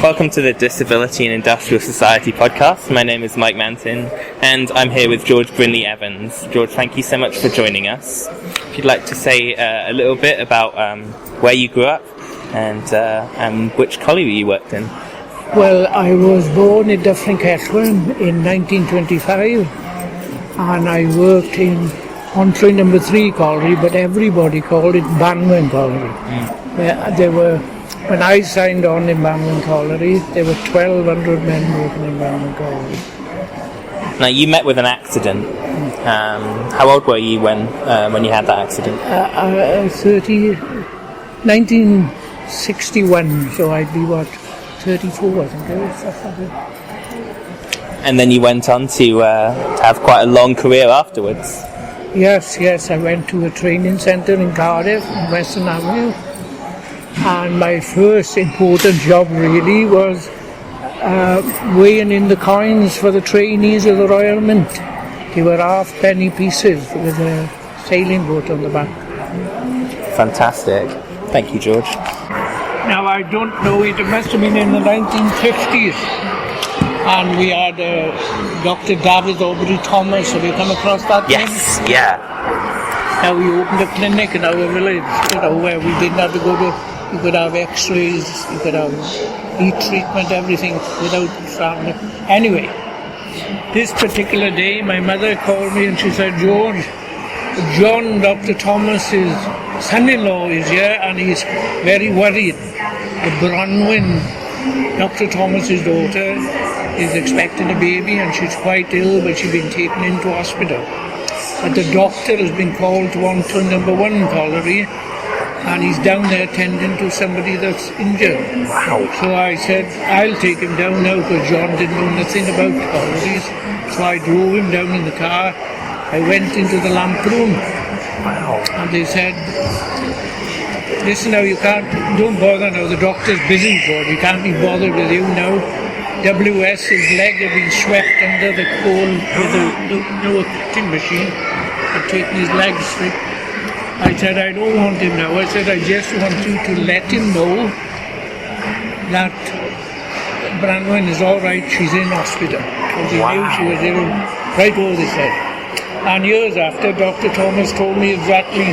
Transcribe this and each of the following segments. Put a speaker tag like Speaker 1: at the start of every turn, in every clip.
Speaker 1: Welcome to the Disability and Industrial Society podcast. My name is Mike Mantin, and I'm here with George Brinley Evans. George, thank you so much for joining us. If you'd like to say a little bit about where you grew up and which colliery you worked in.
Speaker 2: Well, I was born in Dyffryn Cellwyn in 1925, and I worked in Ontry number 3 colliery, but everybody called it Banwyn colliery. When I signed on in Banwyn colliery, there were 1,200 men working in Banwyn colliery.
Speaker 1: Now, you met with an accident. How old were you when you had that accident?
Speaker 2: 1961, so I'd be 34, I think it was.
Speaker 1: And then you went on to have quite a long career afterwards.
Speaker 2: Yes, I went to a training centre in Cardiff, in Western Avenue, and my first important job really was weighing in the coins for the trainees of the Royal Mint. They were half-penny pieces with a sailing boat on the back.
Speaker 1: Fantastic. Thank you, George.
Speaker 2: Now, I don't know, it must have been in the 1950s, and we had Dr. David Aubrey Thomas. Have you come across that name?
Speaker 1: Yes, yeah.
Speaker 2: Now, we opened a clinic in our village, where we didn't have to go to, you could have x-rays, you could have heat treatment, everything without traveling. Anyway, this particular day, my mother called me and she said, George, John, Dr. Thomas's son-in-law is here and he's very worried. The Bronwyn, Dr. Thomas's daughter, is expecting a baby and she's quite ill, but she's been taken into hospital. But the doctor has been called to Ontry number 1 colliery and he's down there tending to somebody that's injured.
Speaker 1: Wow.
Speaker 2: So I said, I'll take him down now, because John didn't know nothing about collieries. So I drove him down in the car. I went into the lamp room.
Speaker 1: Wow.
Speaker 2: And they said, listen now, don't bother now, the doctor's busy, George, we can't be bothered with you now. WS's leg had been swept under the coal with a cutting machine and taken his leg straight. I said, I don't want him now. I said, I just want you to let him know that Branwyn is all right, she's in hospital. Because he knew she was ill, right over the head. And years after, Dr. Thomas told me exactly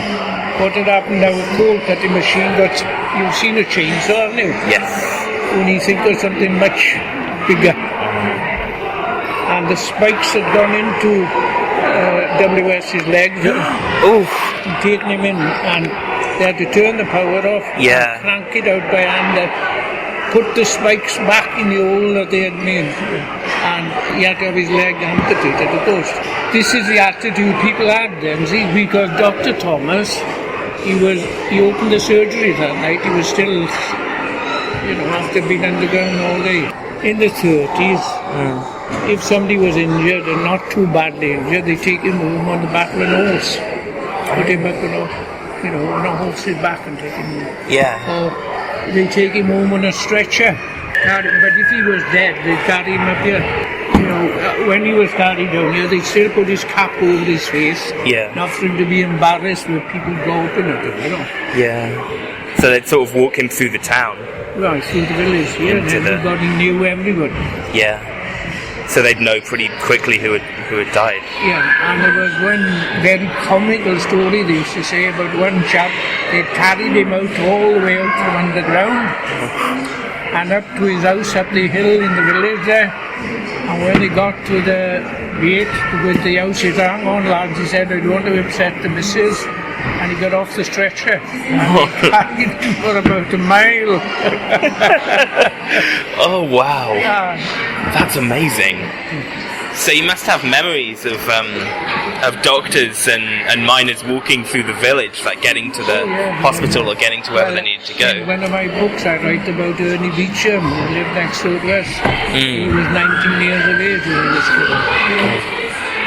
Speaker 2: what had happened. Now, a coal cutting machine, but you've seen a chainsaw, haven't you?
Speaker 1: Yes.
Speaker 2: When you think of something much bigger. And the spikes had gone into WS's legs.
Speaker 1: Oof.
Speaker 2: Taking him in, and they had to turn the power off,
Speaker 1: Yeah.
Speaker 2: crank it out by hand, put the spikes back in the hole that they had made, and he had to have his leg amputated, of course. This is the attitude people had then, see, because Dr. Thomas, he opened the surgery that night, he was still, after being underground all day. In the 30s, if somebody was injured and not too badly injured, they take him home on the back of an horse. Put him up on a horse's back and take him home.
Speaker 1: Yeah.
Speaker 2: Or they take him home on a stretcher. But if he was dead, they'd carry him up here. When he was carried down here, they'd still put his cap over his face.
Speaker 1: Yeah.
Speaker 2: Not for him to be embarrassed with people gawping at him,
Speaker 1: Yeah. So they'd sort of walk him through the town.
Speaker 2: Right, through the village here, and everybody knew everybody.
Speaker 1: Yeah. So they'd know pretty quickly who had died.
Speaker 2: Yeah, and there was one very comical story they used to say about one chap. They carried him out all the way out from underground and up to his house up the hill in the village there. And when they got to the gate with the house, he said, hang on lads, he said, I don't want to upset the missus. And he got off the stretcher and they carried him for about a mile.
Speaker 1: Oh wow. That's amazing. So you must have memories of doctors and miners walking through the village, like getting to the hospital or getting to wherever they needed to go.
Speaker 2: In one of my books I write about Ernie Beecham, who lived next door to us. He was 19 years of age when he was killed.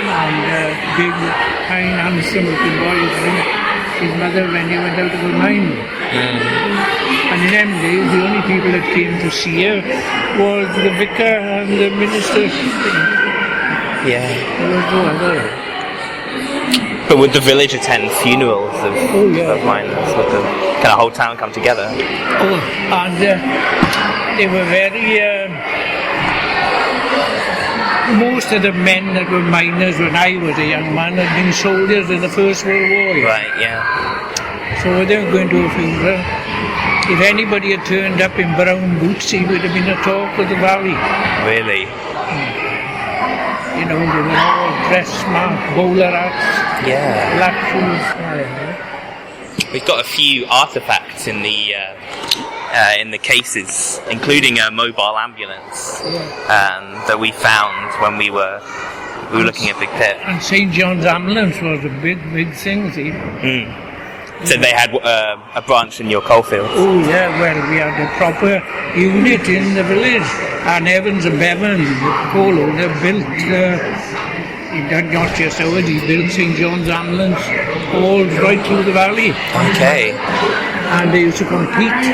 Speaker 2: And big, fine, handsome looking boy. His mother, when he went out to go mine. And in them days, the only people that came to see her was the vicar and the minister.
Speaker 1: Yeah.
Speaker 2: There was no other.
Speaker 1: But would the village attend funerals of miners? Would the kind of whole town come together?
Speaker 2: Oh, and they were very... most of the men that were miners when I was a young man had been soldiers in the First World War.
Speaker 1: Right, yeah.
Speaker 2: So they were going to a funeral. If anybody had turned up in brown boots, he would have been a talk of the valley.
Speaker 1: Really?
Speaker 2: You know, they were all dress smart, bowler hats,
Speaker 1: Yeah.
Speaker 2: black shoes.
Speaker 1: We've got a few artifacts in the cases, including a mobile ambulance that we found when we were looking at the pit.
Speaker 2: And St. John's ambulance was a big thing, see.
Speaker 1: So they had a branch in your coalfield.
Speaker 2: Oh yeah, well we had a proper unit in the village, and Evans and Bevan, the coal owner, built. Not just ours, he built St. John's ambulance all right through the valley.
Speaker 1: Okay.
Speaker 2: And they used to compete.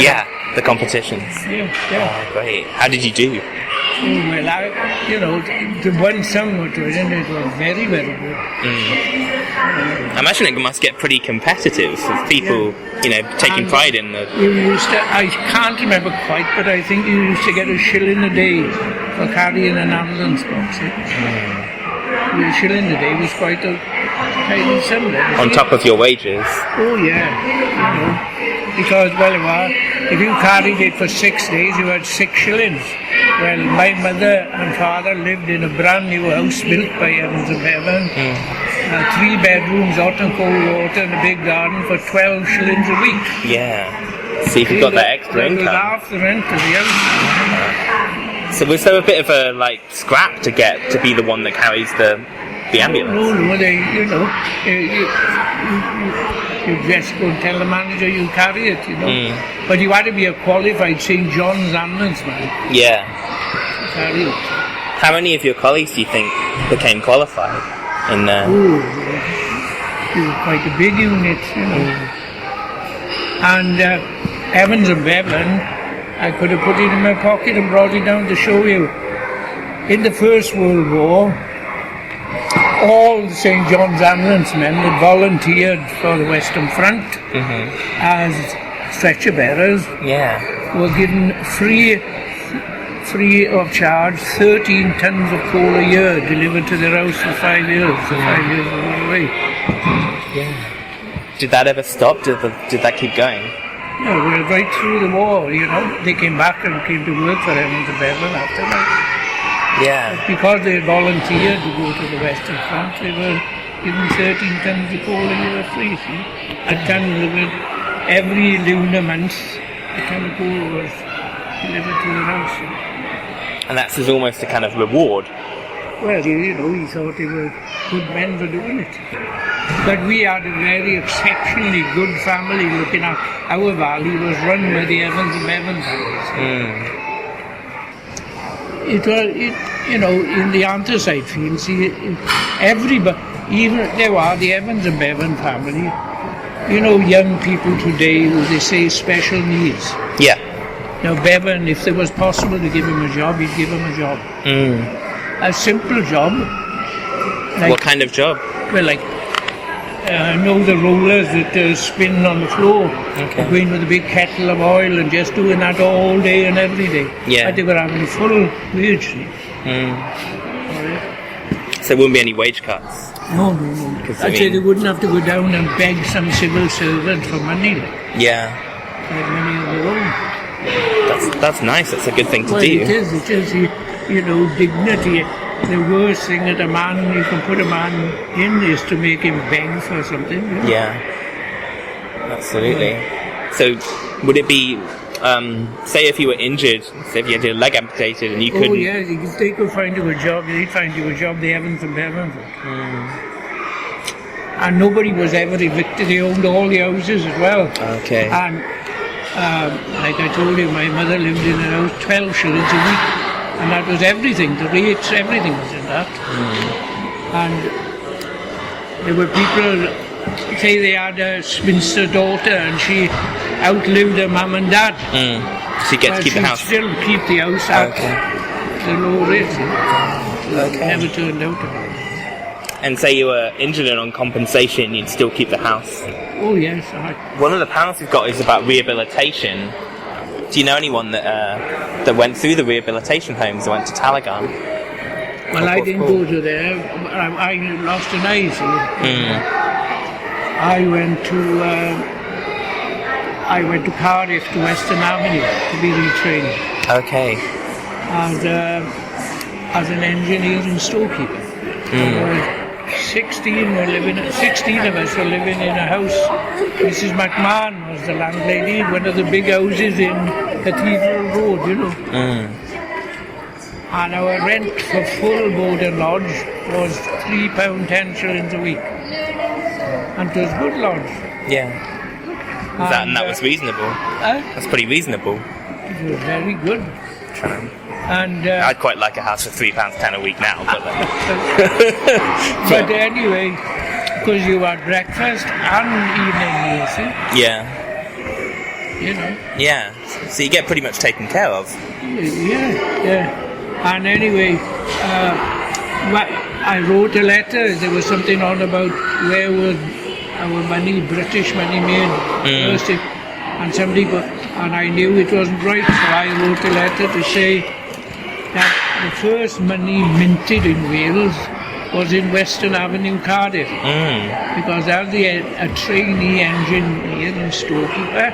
Speaker 1: Yeah, the competitions.
Speaker 2: Yeah.
Speaker 1: Oh, great. How did you do?
Speaker 2: Oh, well, the one sum which was in it was very, very good.
Speaker 1: I imagine it must get pretty competitive with people, taking pride in the...
Speaker 2: You used to, I can't remember quite, but I think you used to get a shilling a day for carrying an ambulance box. A shilling a day was quite a tiny sum.
Speaker 1: On top of your wages?
Speaker 2: Oh, yeah. Because, if you carried it for 6 days, you had 6 shillings. Well, my mother and father lived in a brand new house built by Evans and Bevan. 3 bedrooms, hot and cold water, and a big garden for 12 shillings a week.
Speaker 1: Yeah. So you got that extra income.
Speaker 2: That was half the rent of the house.
Speaker 1: So was there a bit of a scrap to get to be the one that carries the ambulance?
Speaker 2: No, you just go and tell the manager you carry it, But you had to be a qualified St. John's ambulance man.
Speaker 1: Yeah.
Speaker 2: To carry it.
Speaker 1: How many of your colleagues do you think became qualified in there?
Speaker 2: Oh, it was quite a big unit, And Evans and Bevan, I could have put it in my pocket and brought it down to show you. In the First World War, all the St. John's ambulance men that volunteered for the Western Front as stretcher bearers were given free of charge 13 tons of coal a year delivered to their house for 5 years. For 5 years all the way.
Speaker 1: Yeah. Did that ever stop? Did that keep going?
Speaker 2: No, we were right through the war, They came back and came to work for Evans and Bevan after that.
Speaker 1: Yeah.
Speaker 2: Because they had volunteered to go to the Western Front, they were given 13 tons of coal a year free, see? A ton delivered every lunar month, a ton of coal was delivered to the house.
Speaker 1: And that's almost a kind of reward.
Speaker 2: Well, he thought they were good men for doing it. But we had a very exceptionally good family looking at our valley was run by the Evans and Bevan families. It was, in the anthracite fields, everybody, even there were the Evans and Bevan family, young people today who they say special needs.
Speaker 1: Yeah.
Speaker 2: Now, Bevan, if it was possible to give him a job, he'd give him a job. A simple job.
Speaker 1: What kind of job?
Speaker 2: Well, the rollers that spin on the floor.
Speaker 1: Okay.
Speaker 2: Going with a big kettle of oil and just doing that all day and every day.
Speaker 1: Yeah.
Speaker 2: But they were having a full wage.
Speaker 1: So there wouldn't be any wage cuts?
Speaker 2: No. I'd say they wouldn't have to go down and beg some civil servant for money.
Speaker 1: Yeah.
Speaker 2: They had money of their own.
Speaker 1: That's nice. That's a good thing to do.
Speaker 2: It is. Dignity. The worst thing that you can put a man in is to make him beg for something.
Speaker 1: Yeah, absolutely. So would it be, say if you were injured, say if you had your leg amputated and you couldn't...
Speaker 2: Oh yes, if they could find you a job, they'd find you a job, the Evans and Bevan. And nobody was ever evicted, they owned all the houses as well. Okay. And like I told you, my mother lived in a house 12 shillings a week. And that was everything, the rates, everything was in that. And there were people, say they had a spinster daughter and she outlived her mum and dad.
Speaker 1: So you get to keep the house?
Speaker 2: Still keep the house at the low rate. Never turned out.
Speaker 1: And say you were injured and on compensation, you'd still keep the house?
Speaker 2: Oh yes.
Speaker 1: One of the panels we've got is about rehabilitation. Do you know anyone that went through the rehabilitation homes and went to Talagan?
Speaker 2: Well, I didn't go to there. I lost an eye, see. I went to Cardiff to Western Avenue to be retrained.
Speaker 1: Okay.
Speaker 2: As an engineer and storekeeper. 16 of us were living in a house. Mrs. McMahon was the landlady, one of the big houses in Cathedral Road, you know. And our rent for full board and lodge was £3.10 a week. And it was good lodge.
Speaker 1: Yeah. And that was reasonable. That's pretty reasonable.
Speaker 2: It was very good. And
Speaker 1: I'd quite like a house for £3.10 a week now, but
Speaker 2: but anyway, because you had breakfast and evening meal, see?
Speaker 1: Yeah.
Speaker 2: You know.
Speaker 1: Yeah. So you get pretty much taken care of.
Speaker 2: Yeah. And anyway, I wrote a letter. There was something on about where would our money, British money, made first. And somebody, and I knew it wasn't right, so I wrote a letter to say that the first money minted in Wales was in Western Avenue, Cardiff. Because as a trainee engineer and storekeeper,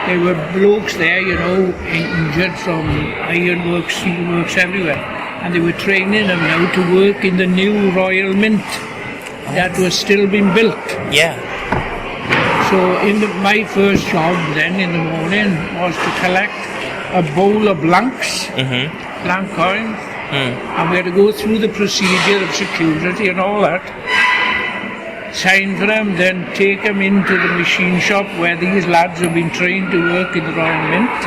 Speaker 2: there were blokes there, you know, injured from ironworks, steelworks, everywhere. And they were training them now to work in the new Royal Mint that was still being built.
Speaker 1: Yeah.
Speaker 2: So my first job then in the morning was to collect a bowl of blanks, blank coins, and we had to go through the procedure of security and all that, sign for them, then take them into the machine shop where these lads have been trained to work in the Royal Mint.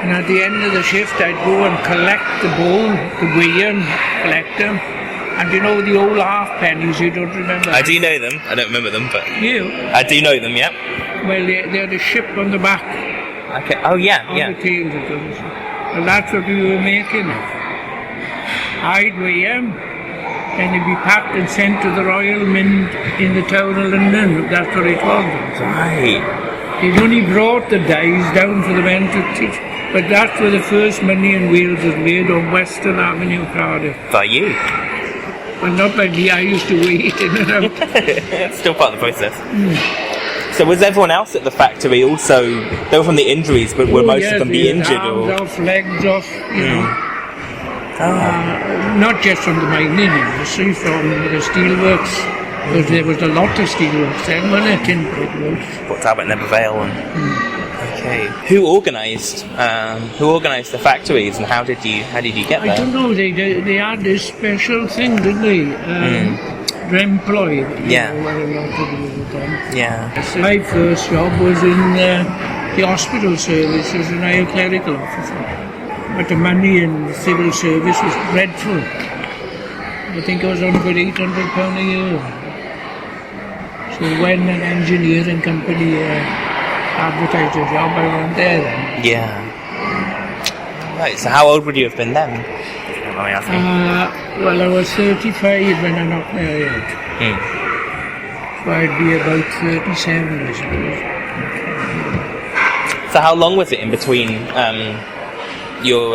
Speaker 2: And at the end of the shift I'd go and collect the bowl, the weigh them, collect them. And you know the old half pennies, you don't remember?
Speaker 1: I do know them. I don't remember them, but...
Speaker 2: You?
Speaker 1: I do know them, yeah.
Speaker 2: Well, they had a ship on the back.
Speaker 1: Okay. Oh, yeah,
Speaker 2: On the tails of them. Well, that's what we were making. I'd weigh them, and they'd be packed and sent to the Royal Mint in the Tower of London. That's what it was.
Speaker 1: Right.
Speaker 2: They'd only brought the dies down for the men to teach. But that's where the first money in Wales was made, on Western Avenue, Cardiff.
Speaker 1: By you?
Speaker 2: Well, not by me, I used to wait in and out.
Speaker 1: It's still part of the process. So was everyone else at the factory also, they were from the injuries, but were most of them be injured?
Speaker 2: Arms off, legs off, you know.
Speaker 1: Oh.
Speaker 2: Not just from the mining industry, from the steelworks, because there was a lot of steelworks then, wasn't it, in Britain?
Speaker 1: Port Talbot and Nevervale and... Okay. Who organised the factories, and how did you get there?
Speaker 2: I don't know. They had this special thing, didn't they? Employ.
Speaker 1: Yeah.
Speaker 2: Know, a lot to do with them.
Speaker 1: Yeah.
Speaker 2: So my first job was in the hospital service as an air clerical officer. But the money in the civil service was dreadful. I think I was on about £800 a year. So when an engineering company advertised a job, I went there then.
Speaker 1: Yeah. Right, so how old would you have been then?
Speaker 2: Well, I was 35 when I knocked my eye out. So I'd be about 37, I suppose.
Speaker 1: So how long was it in between you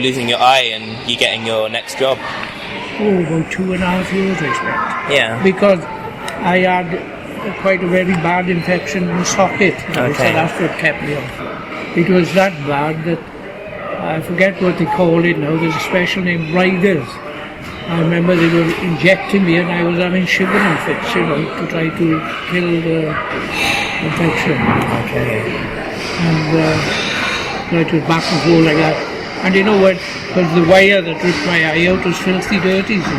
Speaker 1: losing your eye and you getting your next job?
Speaker 2: Oh, about 2.5 years, I expect.
Speaker 1: Yeah.
Speaker 2: Because I had quite a very bad infection in the socket.
Speaker 1: Okay.
Speaker 2: So that's what kept me off. It was that bad that I forget what they call it now. There's a special name, riders. I remember they were injecting me and I was having shivering fits, you know, to try to kill the infection.
Speaker 1: Okay.
Speaker 2: And it was back and forth like that. And you know what? Because the wire that ripped my eye out was filthy dirty. So.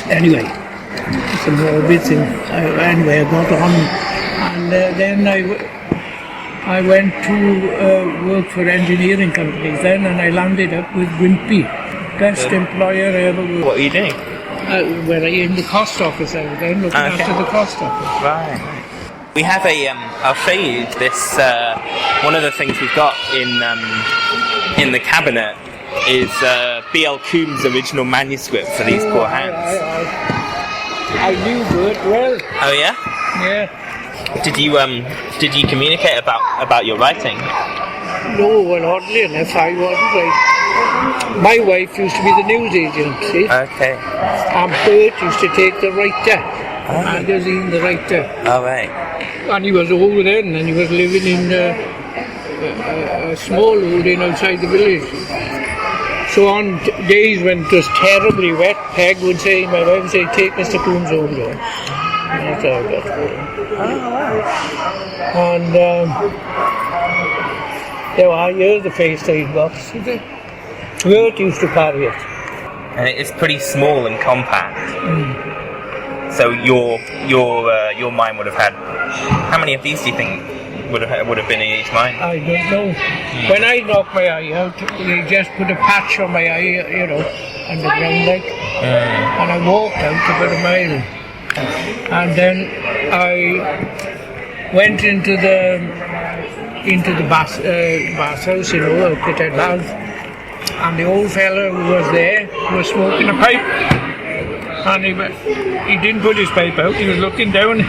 Speaker 2: Anyway, it's a morbid thing. Anyway, I got on. And then I went to work for engineering companies then, and I landed up with Wimpy. Best employer I ever worked.
Speaker 1: What were you doing?
Speaker 2: In the cost office I was then, looking after the cost office.
Speaker 1: Right. We have I'll show you this, one of the things we've got in the cabinet is B.L. Coombs' original manuscript for these poor hands.
Speaker 2: I knew Bert well.
Speaker 1: Oh yeah?
Speaker 2: Yeah.
Speaker 1: Did you communicate about your writing?
Speaker 2: No, well, oddly enough, I wasn't right. My wife used to be the news agent, see?
Speaker 1: Okay.
Speaker 2: And Bert used to take the writer, magazine, the writer.
Speaker 1: All right.
Speaker 2: And he was old then, and he was living in a small holding outside the village. So on days when it was terribly wet, Peg would say, my wife would say, take Mr. Coombs home, John. That's how I got home.
Speaker 1: Oh, wow.
Speaker 2: And there are here's the FaceTime box. Bert used to carry it.
Speaker 1: And it's pretty small and compact. So your mine would have had. How many of these do you think would have been in each mine?
Speaker 2: I don't know. When I knocked my eye out, they just put a patch on my eye, underground like, and I walked out about a mile, and then I went into the bath house, Pitted Love, and the old fella who was there was smoking a pipe, and he didn't put his pipe out. He was looking down.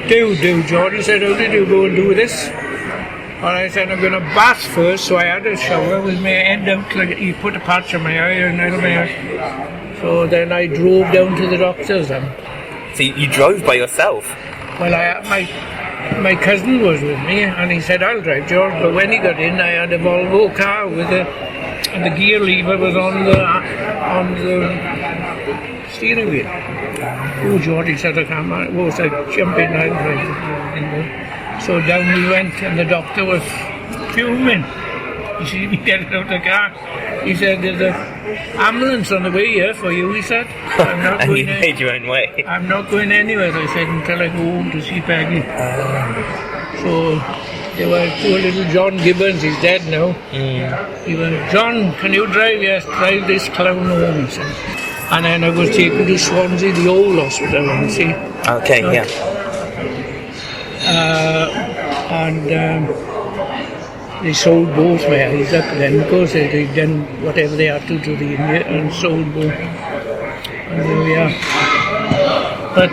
Speaker 2: Do, George. He said, how did you go and do this? And I said, I'm going to bath first, so I had a shower with my head out, like he put a patch on my eye and out of my eye. So then I drove down to the doctor's then.
Speaker 1: So you drove by yourself?
Speaker 2: Well, my cousin was with me, and he said, I'll drive, George. But when he got in, I had a Volvo car and the gear lever was on the steering wheel. Oh, George, he said, I can't manage. Oh, so I jumped in and drive. So down we went, and the doctor was fuming. He see me getting out of the car. He said, there's an ambulance on the way here for you, he said. I'm not
Speaker 1: And
Speaker 2: going
Speaker 1: you made your own way.
Speaker 2: I'm not going anywhere, I said, until I go home to see Peggy. So there was poor little John Gibbons, he's dead now. He went, John, can you drive? Yes, drive this clown home, he said. And then I was taken to Swansea, the old hospital, you see.
Speaker 1: Okay, yeah.
Speaker 2: They sold both my eyes up then, because they'd done whatever they had to the India and sold both. And there we are. But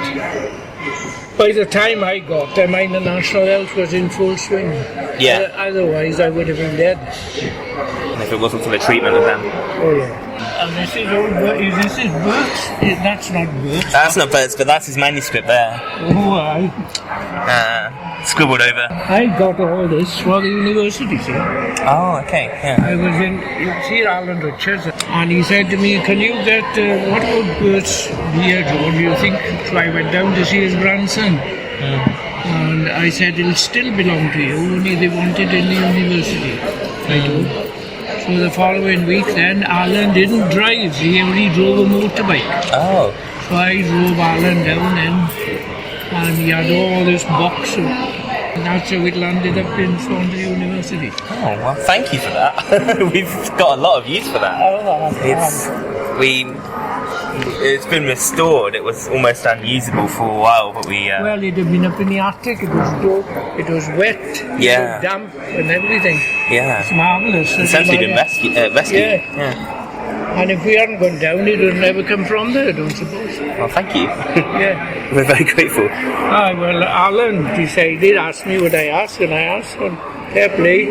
Speaker 2: by the time I got there, my national health was in full swing.
Speaker 1: Yeah.
Speaker 2: Otherwise, I would have been dead.
Speaker 1: And if it wasn't for the treatment of them.
Speaker 2: Oh, yeah. And this is Bert's? That's not Bert's.
Speaker 1: That's not Bert's, but that's his manuscript there.
Speaker 2: Oh, I
Speaker 1: Scribbled over.
Speaker 2: I got all this for the university, see.
Speaker 1: Oh, okay, yeah.
Speaker 2: I was in, see Alan Richards, and he said to me, can you get, what about Bert's beer, George, do you think? So I went down to see his grandson. And I said, it'll still belong to you, only they want it in the university. I do. So the following week then, Alan didn't drive, he only drove a motorbike.
Speaker 1: Oh.
Speaker 2: So I drove Alan down then, and he had all this box, and that's how it landed up in Swansea University.
Speaker 1: Oh, well, thank you for that. We've got a lot of use for that. It's been restored. It was almost unusable for a while, but we...
Speaker 2: Well, it had been up in the attic. It was wet.
Speaker 1: Yeah.
Speaker 2: It was damp and everything.
Speaker 1: Yeah.
Speaker 2: It's marvellous.
Speaker 1: It's actually been rescued.
Speaker 2: Yeah. And if we hadn't gone down, it would never come from there, I don't suppose.
Speaker 1: Well, thank you.
Speaker 2: Yeah.
Speaker 1: We're very grateful.
Speaker 2: Well, Alan decided, asked me what I asked, and I asked him, fair play.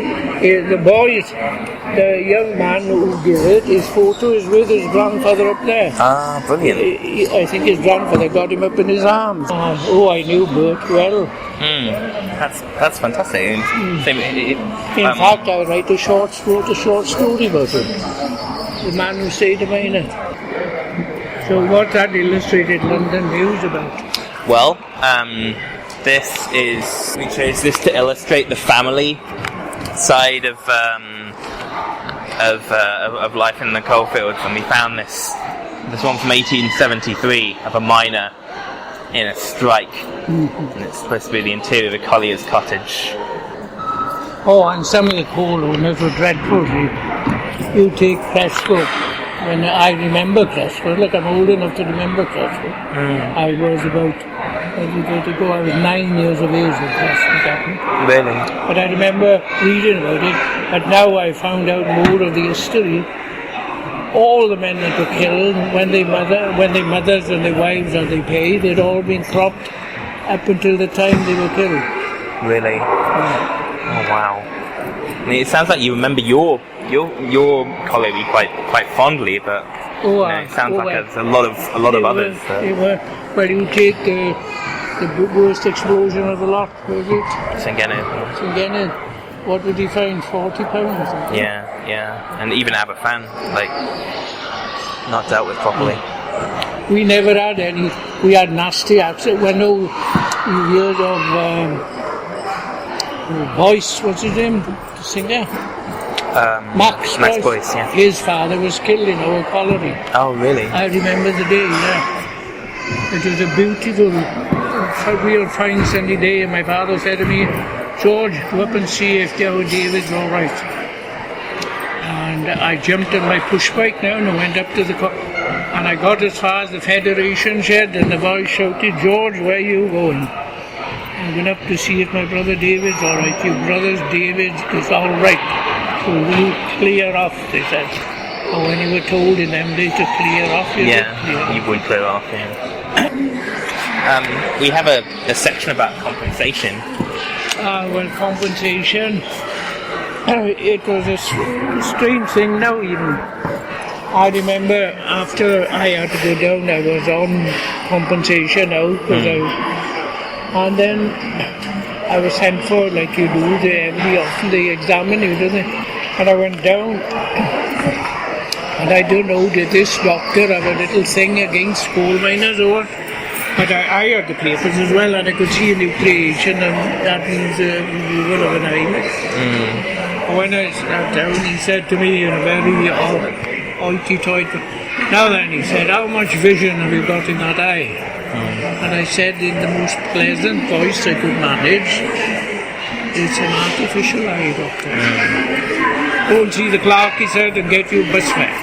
Speaker 2: The boys, the young man who did it, his photo is with his grandfather up there.
Speaker 1: Ah, brilliant.
Speaker 2: I think his grandfather got him up in his arms. I knew Bert well.
Speaker 1: That's fantastic. In
Speaker 2: fact, I wrote a short story about him. The man who stayed away in it. So what's that illustrated London News about?
Speaker 1: Well, we chose this to illustrate the family side of life in the coalfields, and we found this one from 1873 of a miner in a strike, and it's supposed to be the interior of a collier's cottage.
Speaker 2: Oh, and some of the coal owners were dreadful. You take Prescott, when I remember Prescott, look, I'm old enough to remember Prescott. I was I was 9 years of age when Prescott happened.
Speaker 1: Really?
Speaker 2: But I remember reading about it, but now I found out more of the history. All the men that were killed, when they mothers and their wives or they paid, they'd all been cropped up until the time they were killed.
Speaker 1: Really?
Speaker 2: Yeah.
Speaker 1: Oh wow. I mean, it sounds like you remember your colliery quite fondly, but it sounds like there's a lot of others.
Speaker 2: They were. Well, you take the worst explosion of the lot, was it? Sengeno. What did he find? 40 pounds.
Speaker 1: Yeah. And even Aberfan, not dealt with properly.
Speaker 2: We never had any. We had nasty accidents. Well, no, you heard of Boyce, what's his name? The singer? Max
Speaker 1: Boyce, yeah.
Speaker 2: His father was killed in our colony.
Speaker 1: Oh, really?
Speaker 2: I remember the day, yeah. It was a beautiful, real fine sunny day, and my father said to me, George, go up and see if David's all right. And I jumped on my push bike now and I went up to the and I got as far as the Federation shed, and the boy shouted, George, where are you going? I went up to see if my brother David's all right. Your brother David is all right. So will you clear off, they said. And when you were told in them days to clear off,
Speaker 1: you would clear off, yeah. We have a section about compensation.
Speaker 2: Well, compensation, it was a strange thing now even. I remember after I had to go down, I was on compensation now, and then I was sent for, like you do, every often they examine you, don't they? And I went down, and I don't know, did this doctor have a little thing against coal miners or what? But I had the papers as well, and I could see a nucleation, and that means removal of an eye. When I sat down, he said to me in a very hoity-toity, now then, he said, how much vision have you got in that eye? And I said in the most pleasant voice I could manage, it's an artificial eye, doctor. Go and see the clerk, he said, and get you bus fare.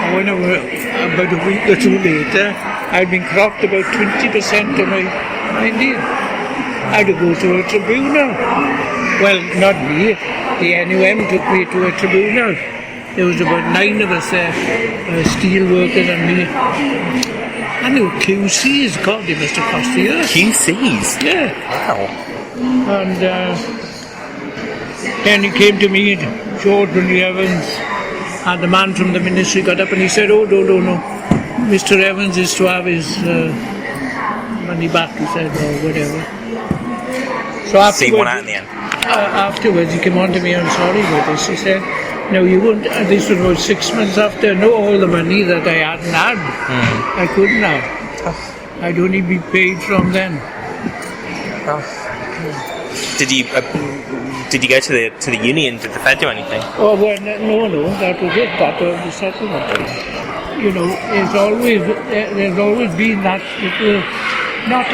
Speaker 2: And when about a week or two later, I'd been cropped about 20% of my Indian. I had to go to a tribunal. Well, not me. The NUM took me to a tribunal. There was about 9 of us there, steel workers and me. And there were QCs. God, they must have cost the earth.
Speaker 1: QCs?
Speaker 2: Yeah.
Speaker 1: Wow.
Speaker 2: And then he came to me, George Brinley Evans, and the man from the ministry got up and he said, oh, no. Mr. Evans is to have his money back, he said, or whatever. So afterwards he came on to me, I'm sorry about this, he said, no, you wouldn't, this was about 6 months after, all the money that I hadn't had, I couldn't have. I'd only be paid from then.
Speaker 1: Did you go to the union? Did the Fed do anything?
Speaker 2: Oh well, no, that was it. That was the settlement. You know, there's always been that little, not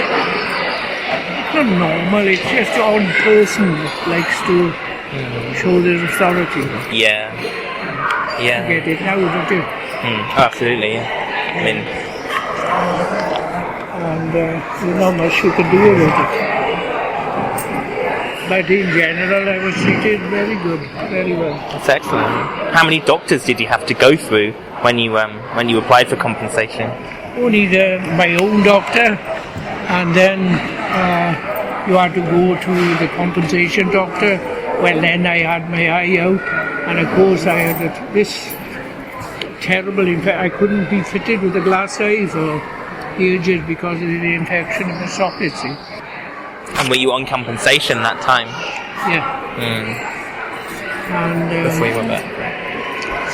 Speaker 2: normal. It's just one person that likes to show their authority.
Speaker 1: Yeah.
Speaker 2: You get it now, don't you?
Speaker 1: Absolutely. Yeah. I mean,
Speaker 2: and there's not much you can do about it. But in general, I was treated very good, very well.
Speaker 1: That's excellent. How many doctors did you have to go through when you applied for compensation?
Speaker 2: Only my own doctor, and then you had to go to the compensation doctor. Well, then I had my eye out, and of course I had this terrible infection. I couldn't be fitted with a glass eye for ages because of the infection in the socket, see.
Speaker 1: And were you on compensation that time?
Speaker 2: Yeah. And
Speaker 1: before you went back.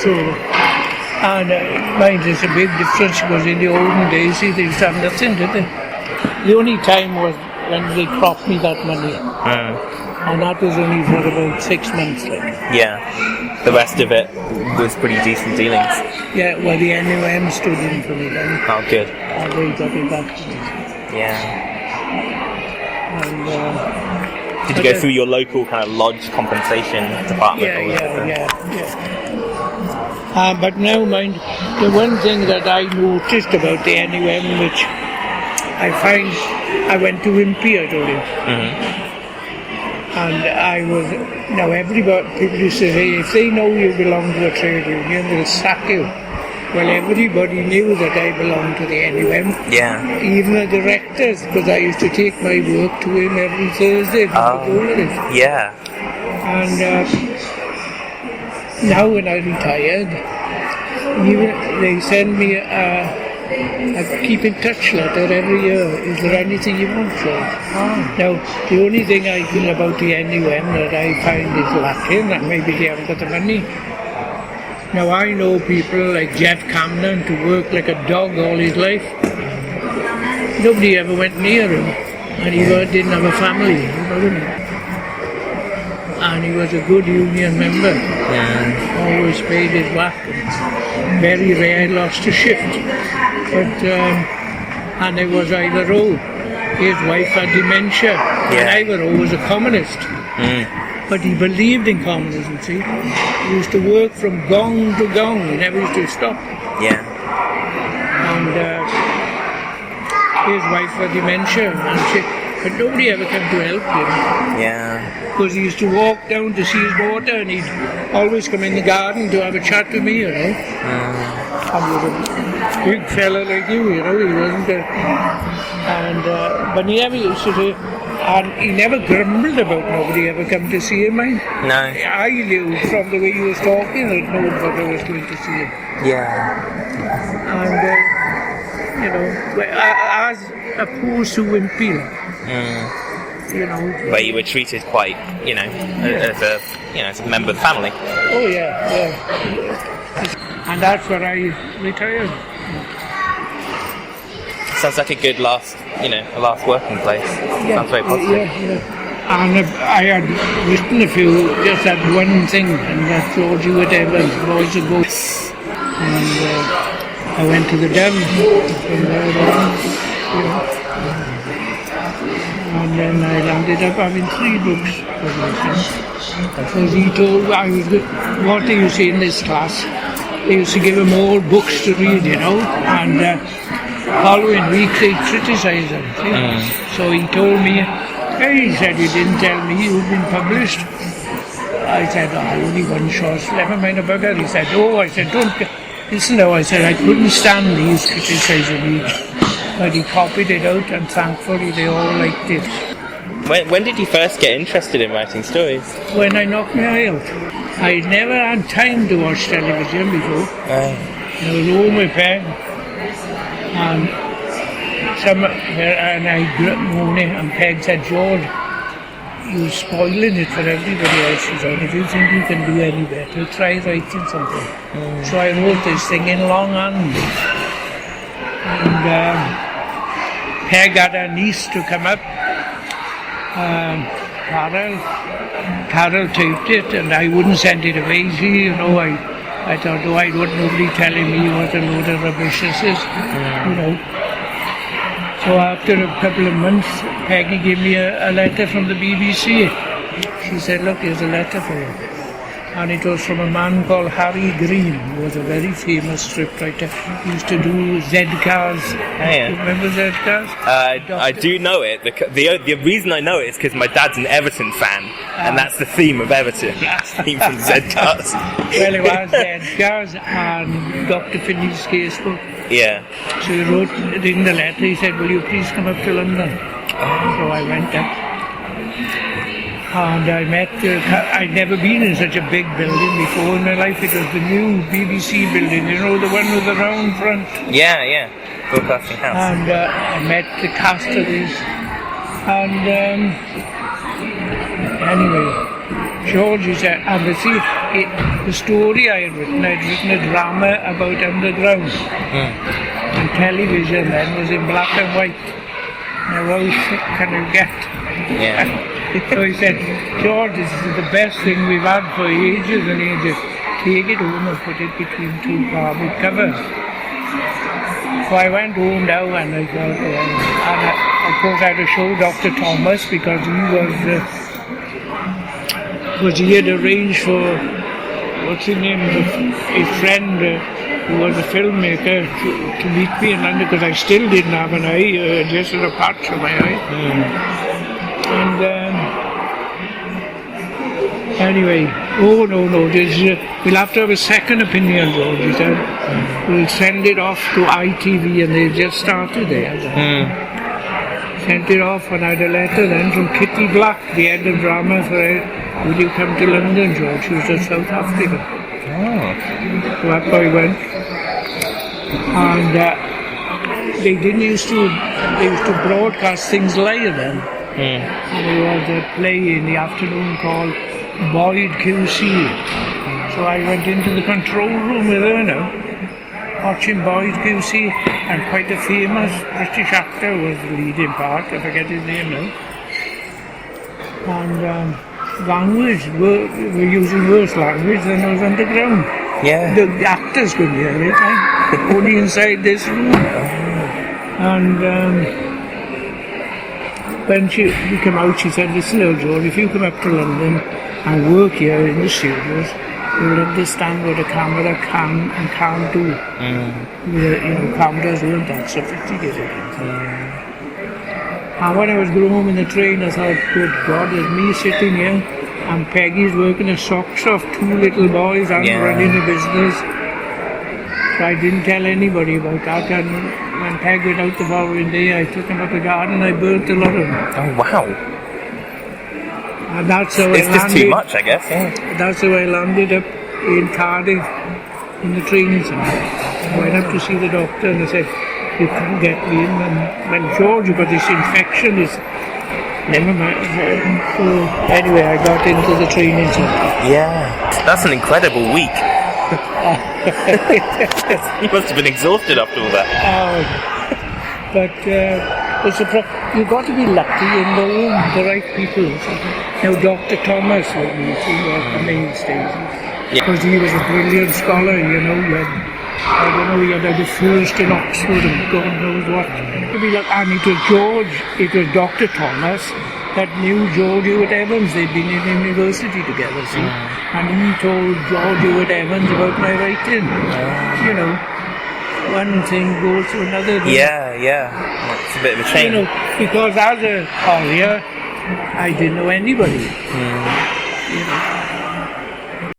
Speaker 2: So, and mind, there's a big difference because in the olden days, see, they used to have nothing, did they? The only time was when they cropped me that money. And that was only for about 6 months.
Speaker 1: Yeah. The rest of it was pretty decent dealings.
Speaker 2: Yeah, well, the NUM stood in for me then.
Speaker 1: Oh, good.
Speaker 2: And they got it back to me.
Speaker 1: Yeah.
Speaker 2: And,
Speaker 1: did you go through your local kind of lodge compensation department?
Speaker 2: Yeah. But now, mind, the one thing that I noticed about the NUM, which I find, I went to Wimpy, I told you. And I was, now everybody, people used to say, if they know you belong to a trade union, they'll sack you. well, everybody knew that I belonged to the NUM.
Speaker 1: Yeah.
Speaker 2: Even the directors, because I used to take my work to him every Thursday to go with it.
Speaker 1: Yeah.
Speaker 2: And now when I retired, they send me a keep in touch letter every year. Is there anything you want, George? Now, the only thing I feel about the NUM that I find is lacking, and maybe they haven't got the money. Now, I know people like Jeff Camden to work like a dog all his life. Nobody ever went near him, and he didn't have a family, you know what I mean? And he was a good union member. Always paid his whack. Very rare lost a shift. But and it was either or. His wife had dementia, and Ivor was a communist. But he believed in communism, see. He used to work from gong to gong, he never used to stop.
Speaker 1: Yeah.
Speaker 2: And his wife had dementia, but nobody ever came to help him.
Speaker 1: Yeah.
Speaker 2: Because he used to walk down to see his daughter, and he'd always come in the garden to have a chat with me, you know. And he was a big fella like you know, he wasn't but he never used to say, and he never grumbled about nobody ever come to see him, man.
Speaker 1: No.
Speaker 2: I knew from the way he was talking that nobody was going to see him.
Speaker 1: Yeah.
Speaker 2: And, you know, as opposed to Wimpy, you know.
Speaker 1: But you were treated quite, you know, as a member of the family.
Speaker 2: Oh yeah. And that's where I retired.
Speaker 1: Sounds like a good last working place. Sounds very positive.
Speaker 2: Yeah. And I had written a few, just that one thing, and that Georgie whatever, boys and ghosts. And I went to the Dam from there on, you know. And then I landed up having 3 books for myself. Because he told what do you see in this class? They used to give them all books to read, you know, and following week they criticised them. So he told me, he said, you didn't tell me you'd been published. I said, only one shot, never mind a bugger. He said, I said, don't, listen now, I said, I couldn't stand these criticising me. But he copied it out, and thankfully they all liked it.
Speaker 1: When did you first get interested in writing stories?
Speaker 2: When I knocked my eye out. I never had time to watch television before. I was home with Peg, and I grew up moaning, and Peg said, George, you're spoiling it for everybody else. She said, if you think you can do any better, try writing something. So I wrote this thing in longhand. And Peg had a niece to come up, Carol typed it, and I wouldn't send it away. See, you know, I thought, I don't want nobody telling me what a load of rubbish this is, you know. So after a couple of months, Peggy gave me a letter from the BBC. She said, look, here's a letter for you. And it was from a man called Harry Green, who was a very famous scriptwriter. He used to do Z-Cars.
Speaker 1: Yeah.
Speaker 2: Remember Z-Cars?
Speaker 1: I do know it. The reason I know it is because my dad's an Everton fan, and that's the theme of Everton. Theme from Z-Cars.
Speaker 2: Well, it was Z-Cars and Dr. Finney's casebook.
Speaker 1: Yeah.
Speaker 2: So he wrote in the letter, he said, will you please come up to London? So I went up. And I met, I'd never been in such a big building before in my life. It was the new BBC building, you know, the one with the round front.
Speaker 1: Yeah. Broadcasting House.
Speaker 2: And I met the cast of this. And anyway, George, he said, and the story I'd written a drama about underground. And television then was in black and white. Now how thick can you get?
Speaker 1: Yeah.
Speaker 2: So he said, George, this is the best thing we've had for ages and ages. Take it home and put it between 2 cardboard covers. So I went home now and I got, and of course I had to show Dr. Thomas because he had arranged for, what's his name, a friend who was a filmmaker to meet me in London because I still didn't have an eye, just a patch on my eye. And Anyway, no, we'll have to have a second opinion, George, he said. We'll send it off to ITV, and they've just started there. Sent it off, and I had a letter then from Kitty Black, the head of drama, for will you come to London, George? She was at South Africa. So that's why I went. And they used to broadcast things live then. And there was a play in the afternoon called Boyd QC. So I went into the control room with her now, watching Boyd QC, and quite a famous British actor was the leading part, I forget his name now. And language, we're using worse language than was underground.
Speaker 1: Yeah.
Speaker 2: The actors couldn't hear it, right? Only inside this room. And when we came out, she said, listen, little George, if you come up to London and work here in the studios, you'll understand what a camera can and can't do. Cameras weren't that sophisticated. And when I was going home in the train, I thought, good God, there's me sitting here, and Peggy's working her socks off, 2 little boys, and running a business. So I didn't tell anybody about that, and when Peg went out the following day, I took him up the garden and I burnt a lot of them.
Speaker 1: Oh, wow.
Speaker 2: And that's how
Speaker 1: it's just too much, I guess. Yeah.
Speaker 2: That's how I landed up in Cardiff in the training centre. I went up to see the doctor and I said, you couldn't get me in. And when George got this infection, it's never mind. So anyway, I got into the training centre.
Speaker 1: Yeah, that's an incredible week. You must have been exhausted after all that.
Speaker 2: But you've got to be lucky in the right people. Now, Dr. Thomas was the mainstay. Because he was a brilliant scholar, he had the first in Oxford and God knows what. And it was Dr. Thomas that knew George Evans. They'd been in university together, see? And he told George Evans about my writing. One thing goes to another.
Speaker 1: Yeah. It's a bit of a change.
Speaker 2: Because as a collier, I didn't know anybody.